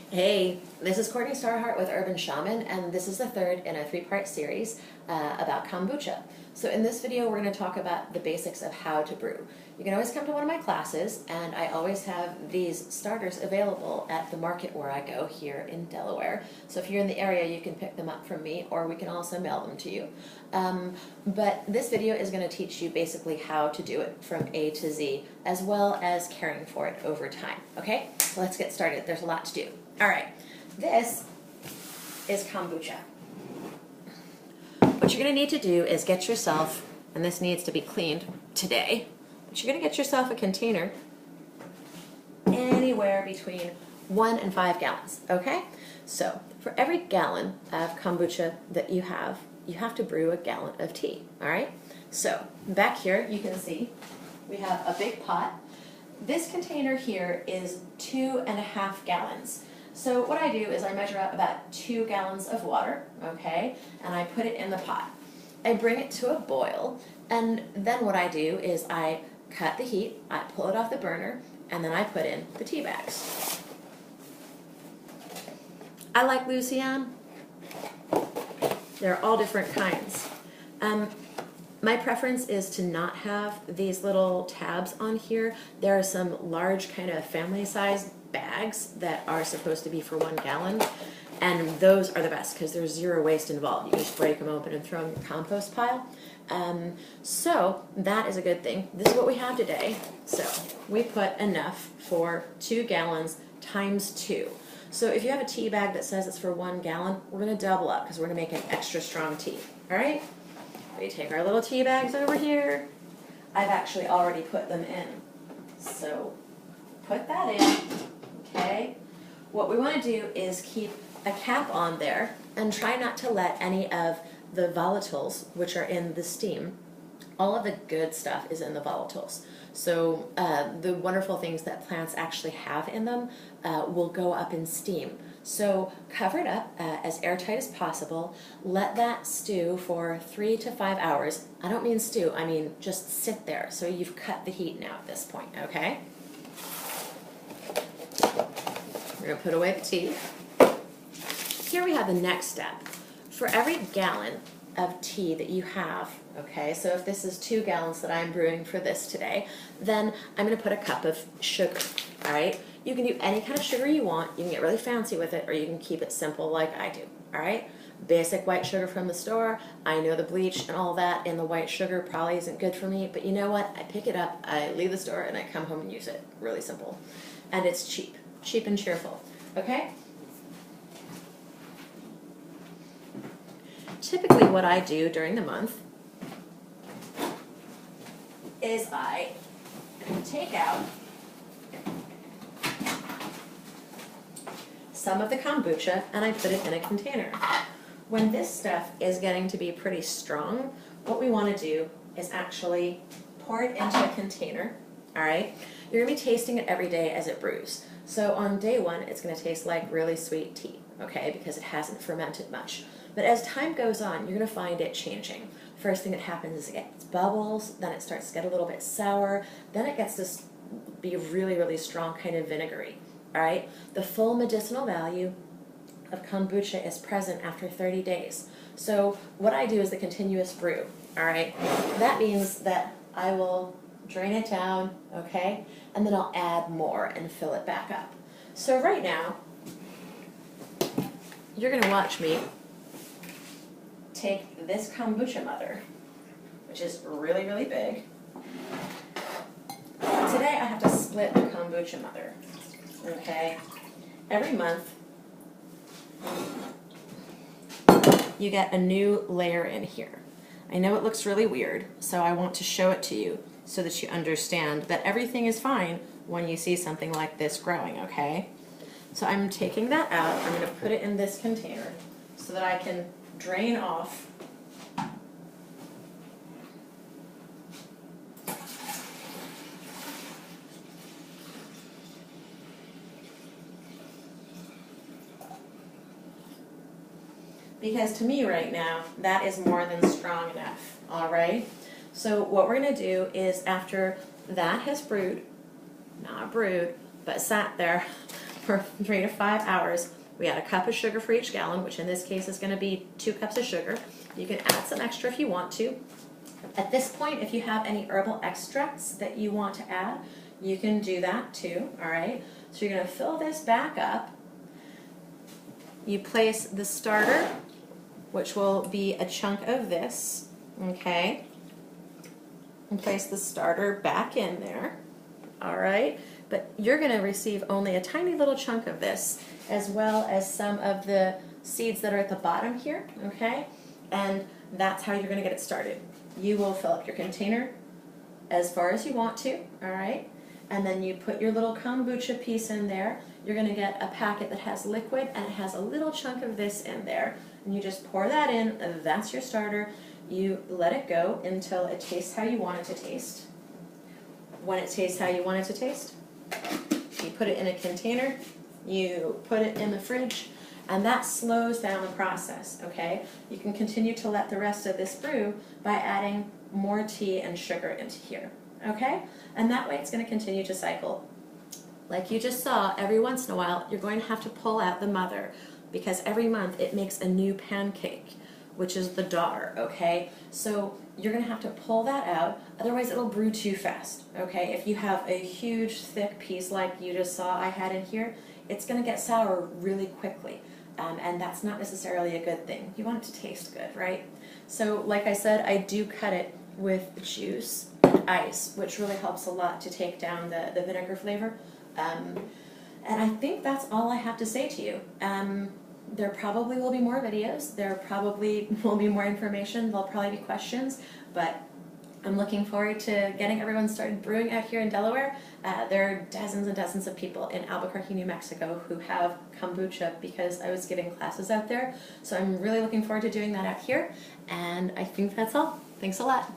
Hey, this is Courtney Starhart with Urban Shaman, and this is the third in a three-part series about kombucha. So in this video, we're going to talk about the basics of how to brew. You can always come to one of my classes, and I always have these starters available at the market where I go here in Delaware. So if you're in the area, you can pick them up from me, or we can also mail them to you. But this video is going to teach you basically how to do it from A to Z, as well as caring for it over time. Okay, so let's get started. There's a lot to do. All right, this is kombucha. What you're going to need to do is get yourself, and this needs to be cleaned today, but you're going to get yourself a container anywhere between 1 and 5 gallons, okay? So for every gallon of kombucha that you have to brew a gallon of tea, all right? So back here you can see we have a big pot. This container here is 2.5 gallons. So what I do is I measure out about 2 gallons of water, okay, and I put it in the pot. I bring it to a boil, and then what I do is I cut the heat, I pull it off the burner, and then I put in the tea bags. I like Lucien. They're all different kinds. My preference is to not have these little tabs on here. There are some large kind of family-sized bags that are supposed to be for 1 gallon, and those are the best because there's 0 waste involved. You just break them open and throw them in your compost pile. So that is a good thing. This is what we have today. So we put enough for 2 gallons times 2. So if you have a tea bag that says it's for 1 gallon, we're going to double up because we're going to make an extra strong tea. All right? We take our little tea bags over here. I've actually already put them in. So put that in, okay? What we want to do is keep a cap on there and try not to let any of the volatiles, which are in the steam, all of the good stuff is in the volatiles. So the wonderful things that plants actually have in them will go up in steam. So cover it up as airtight as possible. Let that stew for 3 to 5 hours. I don't mean stew, I mean just sit there. So you've cut the heat now at this point, okay? We're going to put away the tea. Here we have the next step. For every gallon of tea that you have, okay, so if this is 2 gallons that I'm brewing for this today, then I'm going to put a cup of sugar, all right? You can do any kind of sugar you want. You can get really fancy with it, or you can keep it simple like I do, all right? Basic white sugar from the store. I know the bleach and all that in the white sugar probably isn't good for me, but you know what? I pick it up, I leave the store, and I come home and use it. Really simple. And it's cheap and cheerful, okay? Typically what I do during the month is I take out some of the kombucha and I put it in a container. When this stuff is getting to be pretty strong, what we want to do is actually pour it into a container, all right? You're going to be tasting it every day as it brews. So on day 1, it's going to taste like really sweet tea, okay, because it hasn't fermented much. But as time goes on, you're going to find it changing. First thing that happens is it gets bubbles, then it starts to get a little bit sour, then it gets to be really, really strong, kind of vinegary, all right? The full medicinal value of kombucha is present after 30 days. So what I do is the continuous brew, all right? That means that I will drain it down, okay? And then I'll add more and fill it back up. So right now, you're going to watch me take this kombucha mother, which is really, really big. Today I have to split the kombucha mother, okay? Every month you get a new layer in here. I know it looks really weird, so I want to show it to you so that you understand that everything is fine when you see something like this growing, okay? So I'm taking that out, I'm going to put it in this container so that I can drain off because to me right now that is more than strong enough, all right? So what we're going to do is after that has brewed, not brewed, but sat there for 3 to 5 hours. We add a cup of sugar for each gallon, which in this case is going to be 2 cups of sugar. You can add some extra if you want to. At this point, if you have any herbal extracts that you want to add, you can do that too, all right? So you're going to fill this back up. You place the starter, which will be a chunk of this, okay? And place the starter back in there, all right? But you're going to receive only a tiny little chunk of this, as well as some of the seeds that are at the bottom here, okay? And that's how you're going to get it started. You will fill up your container as far as you want to, all right? And then you put your little kombucha piece in there. You're going to get a packet that has liquid, and it has a little chunk of this in there. And you just pour that in, and that's your starter. You let it go until it tastes how you want it to taste. When it tastes how you want it to taste, you put it in a container, you put it in the fridge, and that slows down the process, okay? You can continue to let the rest of this brew by adding more tea and sugar into here, okay? And that way it's going to continue to cycle. Like you just saw, every once in a while, you're going to have to pull out the mother, because every month it makes a new pancake, which is the daughter, okay? So you're going to have to pull that out, otherwise it'll brew too fast, okay? If you have a huge, thick piece like you just saw I had in here, it's going to get sour really quickly, and that's not necessarily a good thing. You want it to taste good, right? So like I said, I do cut it with juice and ice, which really helps a lot to take down the vinegar flavor. And I think that's all I have to say to you. There probably will be more videos, there probably will be more information, there'll probably be questions, but I'm looking forward to getting everyone started brewing out here in Delaware. There are dozens and dozens of people in Albuquerque, New Mexico who have kombucha because I was giving classes out there, so I'm really looking forward to doing that out here, and I think that's all. Thanks a lot.